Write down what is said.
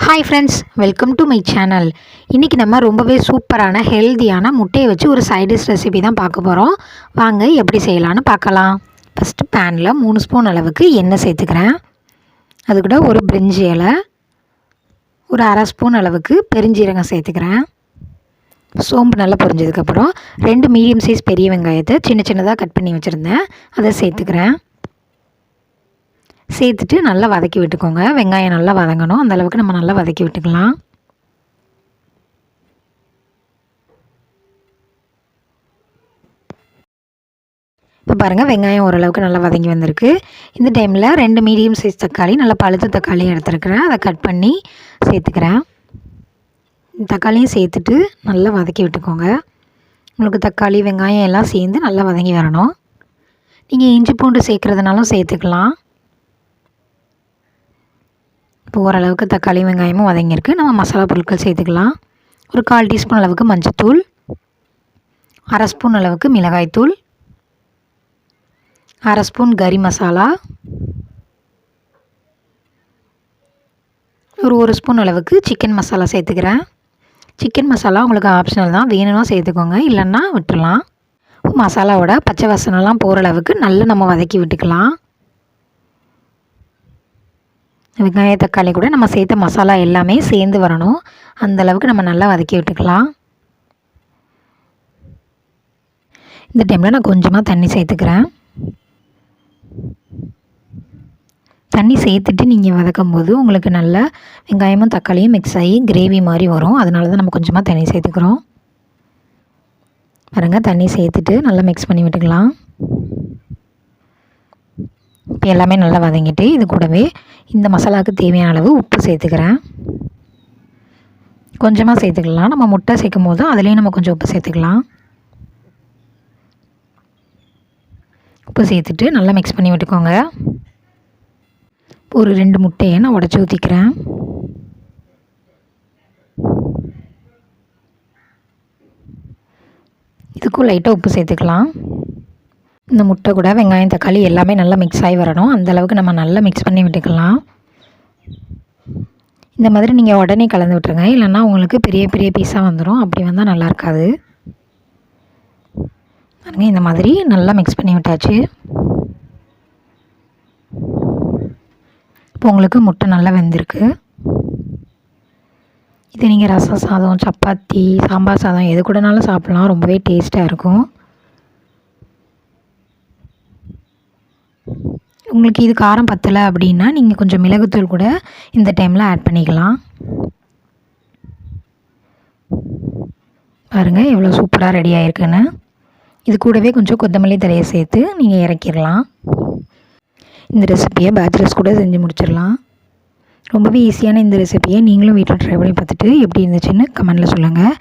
Hi friends, welcome to my channel. இன்றைக்கி நம்ம ரொம்பவே சூப்பரான ஹெல்தியான முட்டையை வச்சு ஒரு சைடிஷ் ரெசிபி தான் பார்க்க போகிறோம். வாங்க எப்படி செய்யலான்னு பார்க்கலாம். ஃபஸ்ட்டு பேனில் 3 ஸ்பூன் அளவுக்கு எண்ணெய் சேர்த்துக்கிறேன். அது கூட ஒரு பிரிஞ்சி இலை, ஒரு அரை ஸ்பூன் அளவுக்கு பெருஞ்சீரகம் சேர்த்துக்கிறேன். சோம்பு நல்லா பொரிஞ்சதுக்கப்புறம் 2 மீடியம் சைஸ் பெரிய வெங்காயத்தை சின்ன சின்னதாக கட் பண்ணி வச்சுருந்தேன், அதை சேர்த்துக்கிறேன். சேர்த்துட்டு நல்லா வதக்கி விட்டுக்கோங்க. வெங்காயம் நல்லா வதங்கணும், அந்தளவுக்கு நம்ம நல்லா வதக்கி விட்டுக்கலாம். இப்போ பாருங்கள், வெங்காயம் ஓரளவுக்கு நல்லா வதங்கி வந்திருக்கு. இந்த டைமில் 2 மீடியம் சைஸ் தக்காளி, நல்லா பழுத்த தக்காளியும் எடுத்துருக்கிறேன், அதை கட் பண்ணி சேர்த்துக்கிறேன். தக்காளியும் சேர்த்துட்டு நல்லா வதக்கி விட்டுக்கோங்க. உங்களுக்கு தக்காளி வெங்காயம் எல்லாம் சேர்ந்து நல்லா வதங்கி வரணும். நீங்கள் இஞ்சி பூண்டு சேர்க்குறதுனாலும் சேர்த்துக்கலாம். இப்போ ஓரளவுக்கு தக்காளி வெங்காயமும் வதங்கியிருக்கு. நம்ம மசாலா பொருட்கள் சேர்த்துக்கலாம். ஒரு 1/4 டீஸ்பூன் அளவுக்கு மஞ்சள்தூள், அரை ஸ்பூன் அளவுக்கு மிளகாய்த்தூள், அரை ஸ்பூன் கறி மசாலா, ஒரு ஸ்பூன் அளவுக்கு சிக்கன் மசாலா சேர்த்துக்கிறேன். சிக்கன் மசாலா உங்களுக்கு ஆப்ஷனல் தான், வேணும்னா சேர்த்துக்கோங்க, இல்லைன்னா விட்டுடலாம். மசாலாவோட பச்சை வாசனைலாம் போகிற அளவுக்கு நல்லா நம்ம வதக்கி விட்டுக்கலாம். வெங்காய தக்காளி கூட நம்ம சேர்த்த மசாலா எல்லாமே சேர்ந்து வரணும், அந்தளவுக்கு நம்ம நல்லா வதக்கி விட்டுக்கலாம். இந்த டைமில் நான் கொஞ்சமாக தண்ணி சேர்த்துக்கிறேன். தண்ணி சேர்த்துட்டு நீங்கள் வதக்கும் போது உங்களுக்கு நல்லா வெங்காயமும் தக்காளியும் மிக்ஸ் ஆகி கிரேவி மாதிரி வரும், அதனால தான் நம்ம கொஞ்சமாக தண்ணி சேர்த்துக்கிறோம். பாருங்கள், தண்ணி சேர்த்துட்டு நல்லா மிக்ஸ் பண்ணி விட்டுக்கலாம். இப்போ எல்லாமே நல்லா வதங்கிட்டு இது கூடவே இந்த மசாலாவுக்கு தேவையான அளவு உப்பு சேர்த்துக்கிறேன். கொஞ்சமாக சேர்த்துக்கலாம், நம்ம முட்டை சேர்க்கும் போது அதுலேயும் நம்ம கொஞ்சம் உப்பு சேர்த்துக்கலாம். உப்பு சேர்த்துட்டு நல்லா மிக்ஸ் பண்ணி விட்டுக்கோங்க. ஒரு 2 முட்டையை நான் உடச்சி ஊற்றிக்கிறேன். இதுக்கும் லைட்டாக உப்பு சேர்த்துக்கலாம். இந்த முட்டை கூட வெங்காயம் தக்காளி எல்லாமே நல்லா மிக்ஸ் ஆகி வரணும், அந்தளவுக்கு நம்ம நல்லா மிக்ஸ் பண்ணி விட்டுக்கலாம். இந்த மாதிரி நீங்கள் உடனே கலந்து விட்டுருங்க, இல்லைன்னா உங்களுக்கு பெரிய பெரிய பீஸாக வந்துடும், அப்படி வந்தால் நல்லா இருக்காது. பாருங்கள், இந்த மாதிரி நல்லா மிக்ஸ் பண்ணி விட்டாச்சு. இப்போ உங்களுக்கு முட்டை நல்லா வெந்திருக்கு. இது நீங்கள் ரசம் சாதம், சப்பாத்தி, சாம்பார் சாதம் எது கூடனாலும் சாப்பிட்லாம், ரொம்பவே டேஸ்ட்டாக இருக்கும். உங்களுக்கு இது காரம் பத்தலை அப்படின்னா நீங்கள் கொஞ்சம் மிளகுத்தூள் கூட இந்த டைமில் ஆட் பண்ணிக்கலாம். பாருங்கள் எவ்வளோ சூப்பராக ரெடி ஆகிருக்குன்னு. இது கூடவே கொஞ்சம் கொத்தமல்லி தழையை சேர்த்து நீங்கள் இறக்கிடலாம். இந்த ரெசிப்பியை பேச்சுலர்ஸ் கூட செஞ்சு முடிச்சிடலாம். ரொம்பவே ஈஸியான இந்த ரெசிப்பியை நீங்களும் வீட்டில் ட்ரை பண்ணி பார்த்துட்டு எப்படி இருந்துச்சுன்னு கமெண்டில் சொல்லுங்கள்.